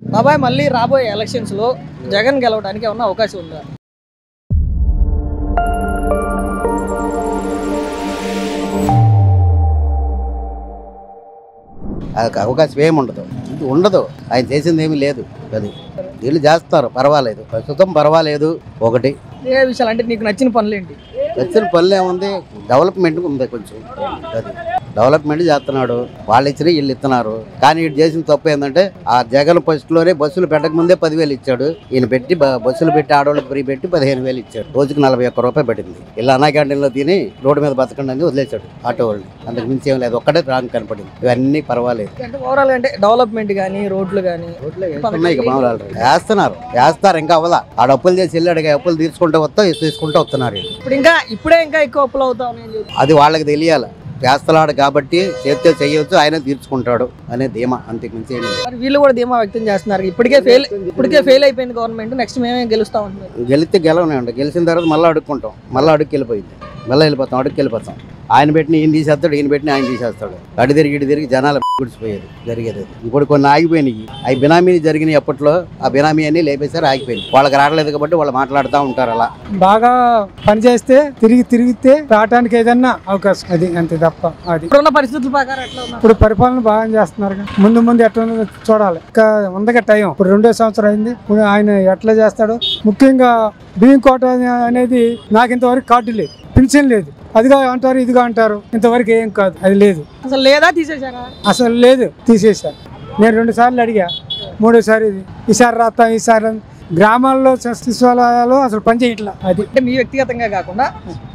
బాబాయ్ మళ్ళీ రాబోయే ఎలక్షన్స్ లో జగన్ గెలవడానికి ఏమన్నా అవకాశం ఉందా? అవకాశం ఏమి ఉండదు. ఆయన చేసింది ఏమీ లేదు. అది వీళ్ళు చేస్తారు, పర్వాలేదు, ప్రస్తుతం పర్వాలేదు. ఒకటి ఏ విషయాలు అంటే నీకు నచ్చిన పనులు ఏంటి? నచ్చిన పనులు ఏముంది, డెవలప్మెంట్ ఉంది. కొంచెం అది డెవలప్మెంట్ చేస్తున్నాడు. వాళ్ళు ఇచ్చిన వీళ్ళు ఇస్తున్నారు. కానీ వీడు చేసిన తప్పు ఏంటంటే ఆ జగన్ ఫస్ట్ లోనే బస్సులు పెట్టక ముందే 10,000 ఇచ్చాడు. ఈయన పెట్టి బస్సులు పెట్టి ఆడవాళ్ళకి ఫ్రీ పెట్టి 15,000 ఇచ్చాడు. రోజుకి 41 రూపాయలు పెట్టింది. ఇలా అన్నా క్యాంటీన్లో తిని రోడ్డు మీద బతకండి అని వదిలేశాడు ఆటో వాళ్ళని. అంతకు మించి ఏం లేదు. ఒక్కటే రాంగ్ కనపడింది. ఇవన్నీ పర్వాలేదు. అంటే ఓవరాల్ అంటే డెవలప్మెంట్ కానీ రోడ్లు కానీ వేస్తారు. ఇంకా అవ్వదా. ఆ అప్పులు చేసి వెళ్ళాడు. అప్పులు తీసుకుంటూ వస్తున్నారు. ఇప్పుడే ఇంకా ఎక్కువ అప్పులు అవుతా ఉన్నాయి. అది వాళ్ళకి తెలియాలి. చేస్తలాడు కాబట్టి చేస్తే చేయవచ్చు, ఆయన తీర్చుకుంటాడు అనే ధీమా. అంతకు మించి వీళ్ళు కూడా ధీమా వ్యక్తం చేస్తున్నారు. ఇప్పటికే ఫెయిల్ అయిపోయింది గవర్నమెంట్, నెక్స్ట్ మేమే గెలుస్తాం అంటున్నారు. గెలిస్తే గెలవనండి. గెలిచిన తర్వాత మళ్ళీ అడుక్కుంటాం. మళ్ళీ అడుక్కి వెళ్ళిపోయింది. మళ్ళీ వెళ్ళిపోతాం. ఆయన పెట్టిన ఈయన తీసేస్తాడు, ఈయన పెట్టిన ఆయన తీసేస్తాడు. అడి తిరిగి జనాలు గుడిచిపోయేది జరిగేది. ఇప్పుడు కొన్ని ఆగిపోయినాయి. అవి బినామీ జరిగినాయి. అప్పట్లో ఆ బినామీ అన్ని లేపేసారు, ఆగిపోయింది. వాళ్ళకి రావట్లేదు కాబట్టి వాళ్ళు మాట్లాడుతూ ఉంటారు. అలా బాగా పనిచేస్తే తిరిగితే రావడానికి ఏదన్నా అవకాశం. అది అంతే తప్ప. అది ఇప్పుడున్న పరిస్థితుల ప్రకారం ఎట్లా ఉన్నారు? ఇప్పుడు పరిపాలన బాగా చేస్తున్నారు. ముందు ఎట్లా చూడాలి. ఇంకా ఉందగా టైం. ఇప్పుడు 2వ సంవత్సరం అయింది. ఇప్పుడు ఆయన ఎట్లా చేస్తాడు. ముఖ్యంగా బియ్యం కోట అనేది నాకు ఇంతవరకు కార్డు లేదు, పెన్షన్ లేదు. అదిగా అంటారు, ఇదిగా అంటారు. ఇంతవరకు ఏం కాదు, అది లేదు. అసలు లేదా తీసేశారా? అసలు లేదు, తీసేశారు. నేను 2 సార్లు అడిగా, 3వసారి ఇది. ఈసారి రాస్తా, ఈసారి గ్రామాల్లో సచివాలయాలు అసలు పనిచేయట్లా. అది అంటే మీ వ్యక్తిగతంగా కాకుండా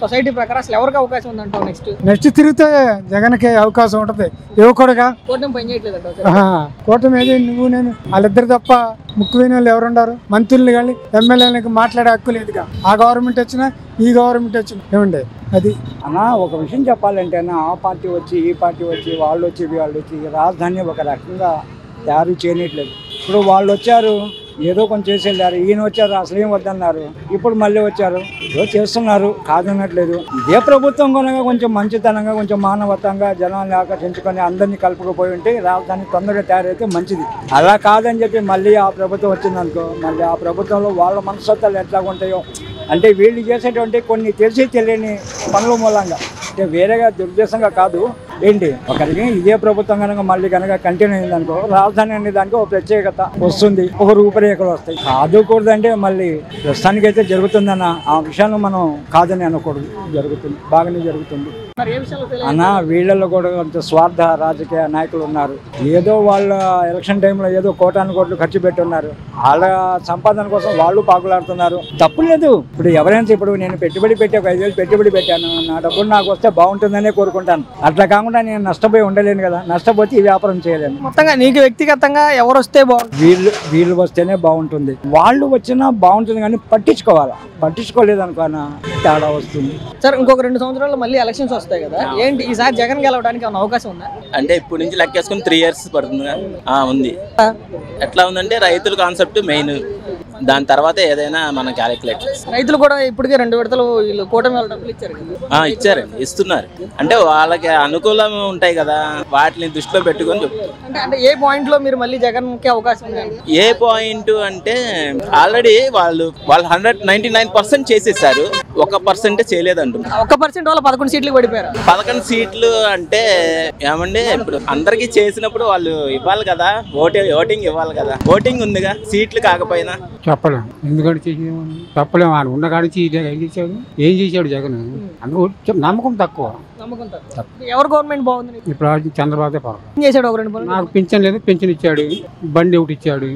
సొసైటీ ప్రకారం అసలు ఎవరికి అవకాశం ఉందంటావు? నెక్స్ట్ తిరిగితే జగన్కి అవకాశం ఉంటది. యువకుడుగా కూటమి పని చేయట్లేదు. కూటమి ఏది, నువ్వు నేను వాళ్ళిద్దరు తప్ప ముఖ్యమైన వాళ్ళు ఎవరున్నారు? మంత్రులు కానీ ఎమ్మెల్యేలకు మాట్లాడే హక్కు లేదుగా. ఆ గవర్నమెంట్ వచ్చినా ఈ గవర్నమెంట్ వచ్చినా ఏముండే. అది అన్నా ఒక విషయం చెప్పాలంటే ఆ పార్టీ వచ్చి ఈ పార్టీ వచ్చి వాళ్ళు వచ్చి రాజధాని ఒక రకంగా తయారు చేయట్లేదు. ఇప్పుడు వాళ్ళు వచ్చారు, ఏదో కొంచెం చేసి వెళ్ళారు. ఈయన వచ్చారు, అసలు ఏం వద్దన్నారు. ఇప్పుడు మళ్ళీ వచ్చారు, ఏదో చేస్తున్నారు, కాదనట్లేదు. ఇదే ప్రభుత్వం కనుక కొంచెం మంచితనంగా, కొంచెం మానవతంగా జనాన్ని ఆకర్షించుకొని అందరినీ కలుపుకుపోయి ఉంటే రాజధాని తొందరగా తయారైతే మంచిది. అలా కాదని చెప్పి మళ్ళీ ఆ ప్రభుత్వం వచ్చిందనుకో, మళ్ళీ ఆ ప్రభుత్వంలో వాళ్ళ మనస్తత్వాలు ఎట్లా ఉంటాయో, అంటే వీళ్ళు చేసేటువంటి కొన్ని తెలిసి తెలియని పనుల మూలంగా, అంటే వేరేగా దురుద్దేశంగా కాదు ఏంటి, ఒకరికి ఇదే ప్రభుత్వం కనుక మళ్ళీ కనుక కంటిన్యూ అయిందనుకో, రాజధాని అనే దానికి ఒక ప్రత్యేకత వస్తుంది, ఒక రూపురేఖలు వస్తాయి. కాదుకూడదంటే మళ్ళీ ప్రస్తుతానికి అయితే జరుగుతుందన్న ఆ విషయాన్ని మనం కాదని అనకూడదు. జరుగుతుంది, బాగానే జరుగుతుంది అన్న. వీళ్ళల్లో కూడా కొంత స్వార్థ రాజకీయ నాయకులు ఉన్నారు. ఏదో వాళ్ళ ఎలక్షన్ టైంలో ఏదో కోటాను కోట్లు ఖర్చు పెట్టున్నారు. వాళ్ళ సంపాదన కోసం వాళ్ళు పాకులాడుతున్నారు. తప్పు లేదు. ఇప్పుడు ఎవరైనా ఇప్పుడు నేను పెట్టుబడి పెట్టి ఒక 5,000 పెట్టుబడి పెట్టాను, నా డబ్బులు నాకు వస్తే బాగుంటుందనే కోరుకుంటాను. అట్లా కాకుండా నేను నష్టపోయి ఉండలేను కదా. నష్టపోతే ఈ వ్యాపారం చేయలేను. మొత్తంగా నీకు వ్యక్తిగతంగా ఎవరు వస్తే బాగుంటుంది? వీళ్ళు వస్తేనే బాగుంటుంది. వాళ్ళు వచ్చినా బాగుంటుంది, కానీ పట్టించుకోలేదు అనుకోనా తేడా వస్తుంది. సార్ ఇంకొక 2 సంవత్సరాల్లో మళ్ళీ ఎలక్షన్స్ వస్తాయి కదా, ఏంటి ఈసారి జగన్ గెలవడానికి ఏమైనా అవకాశం ఉందా? అంటే ఇప్పుడు నుంచి లెక్కేసుకుని 3 years పడుతుంది. ఉంది. ఎట్లా ఉందంటే రైతుల కాన్సెప్ట్ మెయిన్, దాని తర్వాత ఏదైనా మనం క్యాలిక్యులేట్. రైతులు కూడా ఇప్పటికే 2 విడతలు వీళ్ళు కూటమి వాళ్ళ డబ్బులు ఇచ్చారు. ఇచ్చారండి, ఇస్తున్నారు. అంటే వాళ్ళకి అనుకూలం ఉంటాయి కదా, వాటిని దృష్టిలో పెట్టుకొని చెప్తారు. అంటే ఏ పాయింట్ లో మీరు మళ్ళీ జగన్ కి అవకాశం ఉంది? ఏ పాయింట్ అంటే ఆల్రెడీ వాళ్ళు 199% చేసేసారు, 1% చేయలేదంటున్నారు. 1% వల్ల 11 సీట్లు పడిపోయారు. 11 సీట్లు అంటే ఏమండి, ఇప్పుడు అందరికి చేసినప్పుడు వాళ్ళు ఇవ్వాలి కదా, ఓటింగ్ ఇవ్వాలి కదా. ఓటింగ్ ఉందిగా, సీట్లు కాకపోయినా చెప్పలేము. ఎందుకంటే చెప్పలేము. ఆయన ఉన్న కాడి నుంచి ఏం చేశాడు జగన్? నమ్మకం తక్కువ. ఎవరు గవర్నమెంట్ బాగుంది? ఇప్పుడు చంద్రబాబు చేశాడు. ఒక 2 నాకు పింఛన్ లేదు, పింఛన్ ఇచ్చాడు, బండి ఒకటి ఇచ్చాడు,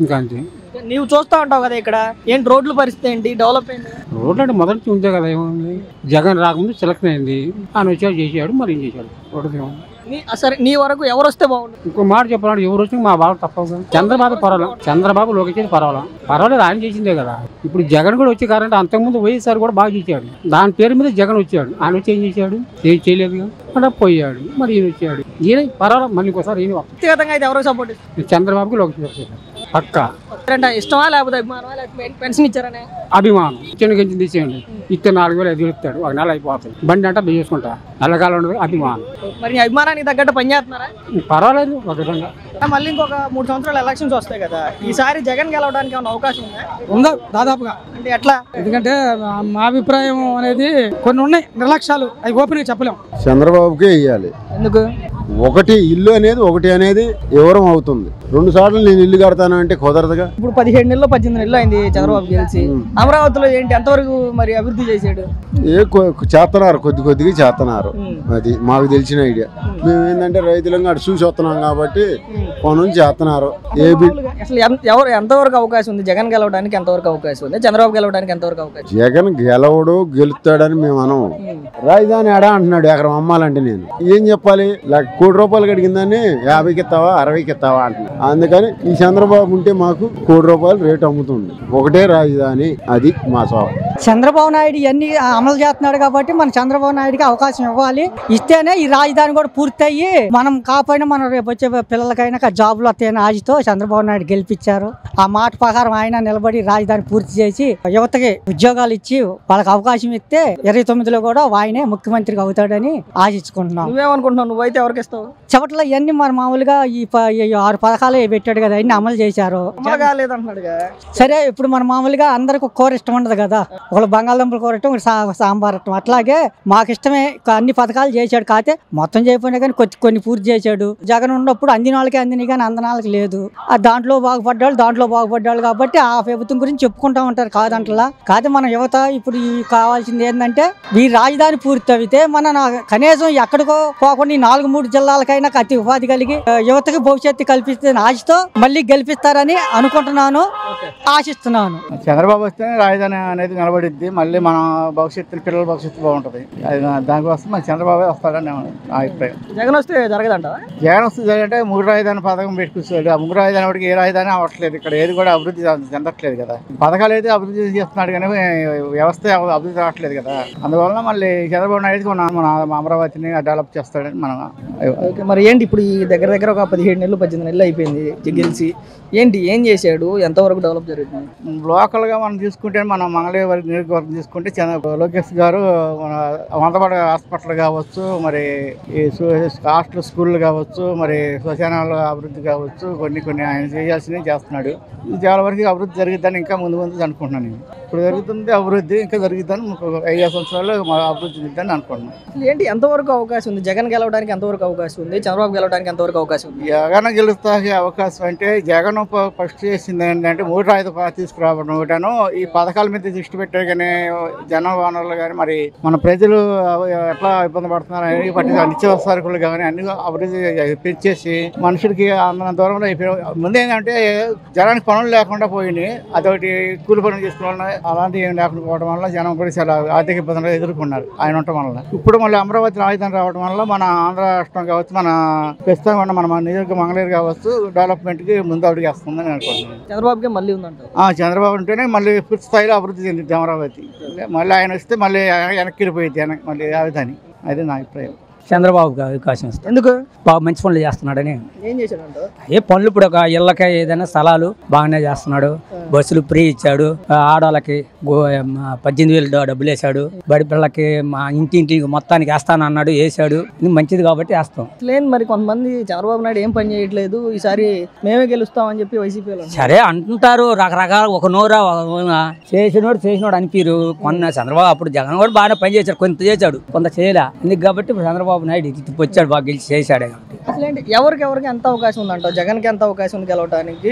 ఇంకా అంతే. నీవు చూస్తా ఉంటావు కదా ఇక్కడ, ఏంటి రోడ్ల పరిస్థితి ఏంటి, డెవలప్మెంట్? రోడ్లు అంటే మొదటి ఉందే కదా. ఏముంది, జగన్ రాకముందు సెలెక్ట్ అయింది, ఆయన వచ్చాడు చేశాడు, మరి ఏం చేశాడు. రోడ్డు సరే, నీ వరకు ఎవరు వస్తే బాగుంటుంది? ఇంకో మాట చెప్పాలంటే ఎవరు వచ్చి మా బాబు తప్పదు. చంద్రబాబు పర్వాలేదు, చంద్రబాబు లోకేష్ పర్వాలేదు, ఆయన చేసిందే కదా. ఇప్పుడు జగన్ కూడా వచ్చి కారంటే అంతకుముందు వైఎస్ఆర్ కూడా బాగా చేశాడు. దాని పేరు మీద జగన్ వచ్చాడు, ఆయన వచ్చి ఏం చేశాడు? ఏం చేయలేదు అంటే పోయాడు, మరి ఈయన వచ్చాడు. ఈయన పర్వాలేదు, మళ్ళీ ఇంకోసారి ఈయన. వ్యక్తిగతంగా అయితే ఎవరికి సపోర్ట్? చంద్రబాబుకి లోకేష్ పక్క అంటే ఇష్టమా లేకపోతే అభిమానమా లేకపోతే పెన్షన్ ఇచ్చారనే అభిమానం చిన్న గింజలు తీసేయండి ఇస్తే 4,000 ఎదురుస్తాడు ఒక నెల అయిపోతుంది బండి అంటే చేసుకుంటా నెలకాలం ఉండదు అభిమానం మరి నీ అభిమానానికి తగ్గట్టు పని చేస్తున్నారా పర్వాలేదు ఒక విధంగా మళ్ళీ ఇంకొక 3 సంవత్సరాలు ఎలక్షన్స్ వస్తాయి కదా ఈసారి జగన్ గెలవడానికి ఏమైనా అవకాశం ఉందా ఉందా దాదాపుగా అంటే ఎట్లా ఎందుకంటే మా అభిప్రాయం అనేది కొన్ని ఉన్నాయి నిర్లక్ష్యాలు అవి ఓపెన్ గా చెప్పలేం చంద్రబాబుకే ఇవ్వాలి. ఎందుకు ఒకటి ఇల్లు అనేది ఒకటి అనేది వివరం అవుతుంది. 2 సార్లు నేను ఇల్లు కడతాను అంటే కుదరదుగా. ఇప్పుడు 17 నెలలు 18 నెలలు అయింది చంద్రబాబు గెలిచి. అమరావతిలో ఏంటి ఎంతవరకు మరి అభివృద్ధి చేసాడు? చేస్తున్నారు, కొద్దిగా చేస్తున్నారు. అది మాకు తెలిసిన ఐడియా. మేము ఏంటంటే రైతులంగా అటు చూసి వస్తున్నాం కాబట్టి పనులు చేస్తున్నారు. అసలు ఎంతవరకు అవకాశం ఉంది జగన్ గెలవడానికి? ఎంతవరకు అవకాశం ఉంది చంద్రబాబు గెలవడానికి? ఎంతవరకు అవకాశం? జగన్ గెలవడు గెలుస్తాడని మేము అనం. రాజధాని ఎడా అంటున్నాడు ఎకరం అమ్మాలంటే నేను ఏం చెప్పాలి? ₹1 కోటి అడిగిందని 50కి ఇస్తావా 60కి ఇస్తావా అంటున్నాడు. అందుకని ఈ చంద్రబాబు ఉంటే మాకు ₹1 కోటి రేటు అమ్ముతుంది. ఒకటే రాజధాని, అది మా సోవ. చంద్రబాబు నాయుడు ఇవన్నీ అమలు చేస్తున్నాడు కాబట్టి మన చంద్రబాబు నాయుడుకి అవకాశం ఇవ్వాలి. ఇస్తేనే ఈ రాజధాని కూడా పూర్తయ్యి మనం కాకపోయినా మనం రేపు వచ్చే పిల్లలకైనా జాబులు వస్తాయని ఆశతో చంద్రబాబు నాయుడు గెలిపించారు. ఆ మాట ప్రకారం ఆయన నిలబడి రాజధాని పూర్తి చేసి యువతకి ఉద్యోగాలు ఇచ్చి వాళ్ళకి అవకాశం ఇస్తే 29లో కూడా ఆయనే ముఖ్యమంత్రిగా అవుతాడని ఆశించుకుంటున్నాం. నువ్వేమనుకుంటున్నావు? నువ్వైతే ఎవరికి ఇస్తావు? చెవట్లో ఇవన్నీ మన మామూలుగా ఈ 6 పథకాలు పెట్టాడు కదా, అన్ని అమలు చేశారు. సరే, ఇప్పుడు మన మామూలుగా అందరికి కూర ఇష్టం ఉండదు కదా. ఒకళ్ళు బంగాళదుంపల కూర ఇష్టం, సాంబార్ ఇష్టం. అట్లాగే మాకు ఇష్టమే అన్ని పథకాలు చేశాడు. కాకపోతే మొత్తం చేయకపోయినా కానీ కొన్ని పూర్తి చేశాడు. జగన్ ఉన్నప్పుడు అందిన వాళ్ళకి అందినాయి కానీ అందన వాళ్ళకి లేదు. దాంట్లో బాగుపడ్డాడు కాబట్టి ఆ ప్రభుత్వం గురించి చెప్పుకుంటా ఉంటారు కాదంటలా. కాదు మన యువత ఇప్పుడు కావాల్సింది ఏంటంటే ఈ రాజధాని పూర్తి అయితే మన కనీసం ఎక్కడికో పోకుండా 4-3 జిల్లాలకైనా అతి ఉపాధి కలిగి యువతకి భవిష్యత్తు కల్పిస్తే ఆశతో మళ్ళీ గెలిపిస్తారని అనుకుంటున్నాను, ఆశిస్తున్నాను. చంద్రబాబు వస్తేనే రాజధాని అనేది నిలబడిద్ది. మళ్ళీ మన భవిష్యత్తు, పిల్లల భవిష్యత్తు బాగుంటుంది. దానికోసం మన చంద్రబాబే వస్తాడని నా అభిప్రాయం. జగన్ వస్తే జరగదంట. జగన్ వస్తే జరిగితే 3 రాజధాని పథకం పెట్టుకొస్తాడు. ఆ 3 రాజధాని వాడికి ఏ రాజధాని అవ్వట్లేదు. ఇక్కడ ఏది కూడా అభివృద్ధి చెందట్లేదు కదా. పథకాలు అయితే అభివృద్ధి చేస్తున్నాడు కానీ వ్యవస్థ అభివృద్ధి రావట్లేదు కదా. అందువల్ల మళ్ళీ చంద్రబాబు నాయుడు మన అమరావతిని డెవలప్ చేస్తాడని మనం. మరి ఏంటి ఇప్పుడు ఈ దగ్గర ఒక 17 నెలలు 18 నెలలు అయిపోయింది గెలిచి. ఏం చేశాడు? ఎంతవరకు డెవలప్ జరుగుతుంది? లోకల్ గా మనం చూసుకుంటే మన మంగళగిరి నియోజకవర్గం చూసుకుంటే లోకేష్ గారు మన వందపడ హాస్పిటల్ కావచ్చు, మరి ఈ హాస్టల్ స్కూళ్ళు కావచ్చు, మరి శ్మశానాల అభివృద్ధి కావచ్చు, కొన్ని ఆయన చేయాల్సినవి చేస్తున్నాడు. చాలా వరకు అభివృద్ధి జరుగుతుందని ఇంకా ముందు అనుకుంటున్నాను నేను. ఇప్పుడు జరుగుతుంది అభివృద్ధి, ఇంకా జరుగుతుందని 5 సంవత్సరాలు అభివృద్ధి జరుగుతుందని అనుకుంటున్నాను. ఏంటి ఎంతవరకు అవకాశం ఉంది? జగన్ గెలవడానికి ఎంతవరకు అవకాశం ఉంది? చంద్రబాబు గెలవడానికి ఎంతవరకు అవకాశం ఉంది? జగన్ గెలుస్తానికి అవకాశం అంటే జగన్ ఫస్ట్ చేసింది ఏంటంటే 3 రాజధాని తీసుకురావడం ఒకటాను. ఈ పథకాల మీద దృష్టి పెట్టారు కానీ జన వనరులు కానీ మరి మన ప్రజలు ఎట్లా ఇబ్బంది పడుతున్నారు అని పట్టి నిత్యావసర సరుకులు కానీ అన్ని అభివృద్ధి పెంచేసి మనుషులకి అంత దూరంలో ముందు ఏంటంటే జనానికి పనులు లేకుండా పోయినాయి. అదొకటి కూలి పనులు చేసుకున్న అలాంటివి ఏం లేకుండా పోవడం వల్ల జనం కూడా చాలా ఆర్థిక ఇబ్బందులు ఎదుర్కొన్నారు ఆయన ఉండటం వల్ల. ఇప్పుడు మళ్ళీ అమరావతి రాజధాని రావడం వల్ల మన ఆంధ్ర రాష్ట్రం కావచ్చు, మన ప్రస్తుతం ఉన్న మన నియోజక మంగళగిరి కావచ్చు డెవలప్మెంట్ కి ముందు అడుగు వేస్తుందని అనుకుంటున్నాను. చంద్రబాబుకి మళ్ళీ ఉందంట. చంద్రబాబు ఉంటేనే మళ్ళీ పూర్తి స్థాయిలో అభివృద్ధి చెందింది అమరావతి. మళ్ళీ ఆయన వస్తే మళ్ళీ వెనక్కి వెళ్ళిపోయింది మళ్ళీ రాజధాని. అది నా అభిప్రాయం. చంద్రబాబుకి అవకాశం ఇస్తాను. ఎందుకు? బాగా మంచి పనులు చేస్తున్నాడని. ఏం చేశాడంట? ఏ పనులు ఇప్పుడు ఒక ఇళ్ళకి ఏదైనా స్థలాలు బాగానే చేస్తున్నాడు. బస్సులు ఫ్రీ ఇచ్చాడు. ఆడవాళ్ళకి 18,000 డబ్బులు వేసాడు. బడి పిల్లలకి మా ఇంటింటికి మొత్తానికి వేస్తానన్నాడు, వేసాడు. ఇది మంచిది కాబట్టి వేస్తాం. లేదు మరి కొంతమంది చంద్రబాబు నాయుడు ఏం పని చేయట్లేదు, ఈసారి మేమే గెలుస్తామని చెప్పి వైసీపీ సరే అంటుంటారు రకరకాల. ఒక నోరా చేసినోడు అనిపిరు. కొన్న చంద్రబాబు అప్పుడు జగన్ కూడా బాగానే పని చేశాడు, కొంత చేశాడు, కొంత చేయలే. ఎందుకు కాబట్టి ఇప్పుడు చంద్రబాబు నాయుడు వచ్చాడు, బాగా గెలిచి చేశాడే కాబట్టి. అసలు ఎవరికి ఎంత అవకాశం ఉందంట? జగన్ కి ఎంత అవకాశం ఉంది గెలవడానికి?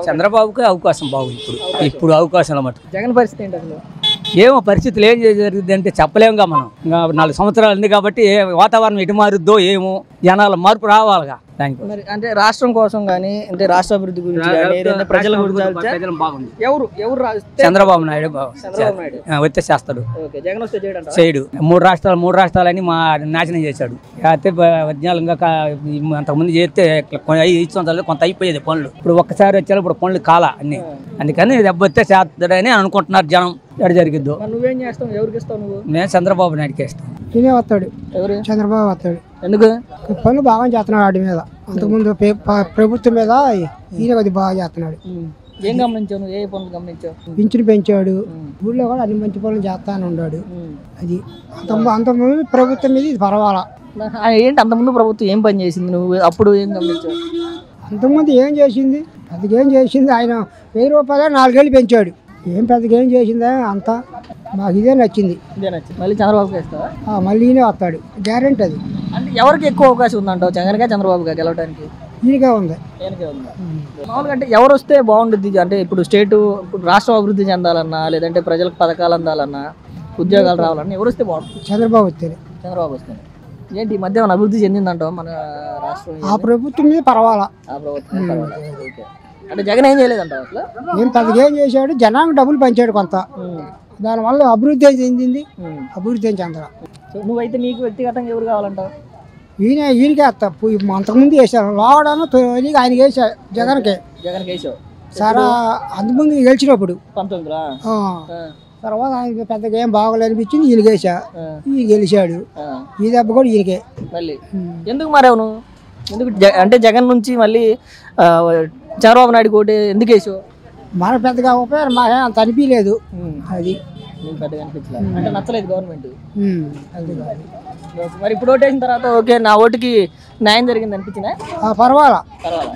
చంద్రబాబుకి అవకాశం బాగుంది ఇప్పుడు అవకాశంలో మటు. జగన్ పరిస్థితి ఏంటి అసలు? ఏమో పరిస్థితులు ఏం జరుగుతుంది అంటే చెప్పలేముగా మనం. ఇంకా 4 సంవత్సరాలు ఉంది కాబట్టి వాతావరణం ఎటు మారుద్దో ఏమో, జనాల మార్పు రావాలిగా. మరి అంటే రాష్ట్రం కోసం కానీ అంటే రాష్ట్ర అభివృద్ధి గురించి ప్రజల గురించి బాగుంది. ఎవరు చంద్రబాబు నాయుడు వస్తే చేస్తాడు. జగన్ వస్తే చేయడు. 3 రాష్ట్రాలని మా నాశనం చేశాడు. అయితే ఇంకా అంతకుముందు చేస్తే 5 సంవత్సరాలు కొంత అయిపోయేది పనులు. ఇప్పుడు ఒక్కసారి వచ్చారు, ఇప్పుడు పనులు కాల అన్ని. అందుకని దెబ్బతే చేస్తాడని అనుకుంటున్నారు జనం. ఎక్కడ జరిగిద్దో. నువ్వేం చేస్తావు? ఎవరికి ఇస్తావు నువ్వు? నేను చంద్రబాబు నాయుడుకి ఇస్తాను. వస్తాడు. ఎవరు? చంద్రబాబు వస్తాడు. ఎందుకు? పనులు బాగా చేస్తున్నాడు వాటి మీద. అంతకుముందు ప్రభుత్వం మీద ఈయన కొద్ది బాగా చేస్తున్నాడు. ఏం గమనించావు నువ్వు? ఏ పనులు గమనించావు? పింఛను పెంచాడు, ఊళ్ళో కూడా అన్ని మంచి పనులు చేస్తానే ఉన్నాడు. అది అంతకుముందు ప్రభుత్వం మీద ఇది పర్వాలా. ఏంటి అంతకుముందు ప్రభుత్వం ఏం పని చేసింది, నువ్వు అప్పుడు ఏం గమనించావు? అంతకుముందు ఏం చేసింది, పెద్దగా ఏం చేసింది, ఆయన 1000 రూపాయలు 4 ఏళ్ళు పెంచాడు. ఏం పెద్దగా ఏం చేసిందా అంతా మాకు ఇదే నచ్చింది. మళ్ళీ చంద్రబాబుకి వేస్తావా? మళ్ళీ ఈయనే వస్తాడు, గ్యారెంటీ అది. అంటే ఎవరికి ఎక్కువ అవకాశం ఉందంటావు, జగన్గా చంద్రబాబుగా గెలవడానికి? ఈయనకే ఉంది. మామూలుగా అంటే ఎవరు వస్తే బాగుంటుంది? అంటే ఇప్పుడు ఇప్పుడు రాష్ట్రం అభివృద్ధి చెందాలన్నా, లేదంటే ప్రజలకు పథకాలు అందాలన్నా, ఉద్యోగాలు రావాలన్నా ఎవరు వస్తే బాగుంటుంది? చంద్రబాబు వస్తేనే. చంద్రబాబు వస్తేనే. ఏంటి ఈ మధ్య అభివృద్ధి చెందిందంటావు మన రాష్ట్రం? ఆ ప్రభుత్వం మీద పర్వాలా. అంటే జగన్ ఏం చేయలేదంటావు అసలు? ఏం పెద్దగా ఏం చేశాడు, జనానికి డబ్బులు పంచాడు కొంత, దానివల్ల అభివృద్ధి చెందింది. అభివృద్ధి ఏం చెందరా. నువ్వైతే నీకు వ్యక్తిగతంగా ఎవరు కావాలంటావు? ఈయనకే వస్తా. అంతకుముందు వేసారు లావడాను ఆయనకి వేసా, జగన్కే. జగన్కి వేసావు సారా అంతకుముందు గెలిచినప్పుడు 19లో. తర్వాత ఆయన పెద్దగా ఏం బాగోలేనిపించింది, ఈయన వేసా, ఈయన గెలిచాడు. ఈ దెబ్బ కూడా ఈయనకే. మళ్ళీ ఎందుకు మారావు నువ్వు? ఎందుకు అంటే జగన్ నుంచి మళ్ళీ చంద్రబాబు నాయుడు కోటి ఎందుకు వేసావు? మనకు పెద్దగా ఉపయోగం మా అంత అనిపించలేదు. అది పెద్దగా అనిపించలేదు అంటే నచ్చలేదు గవర్నమెంట్. మరి ఇప్పుడు ఓటు వేసిన తర్వాత ఓకే నా ఓటుకి న్యాయం జరిగింది అనిపించిందా? పర్వాలా. పర్వాలా.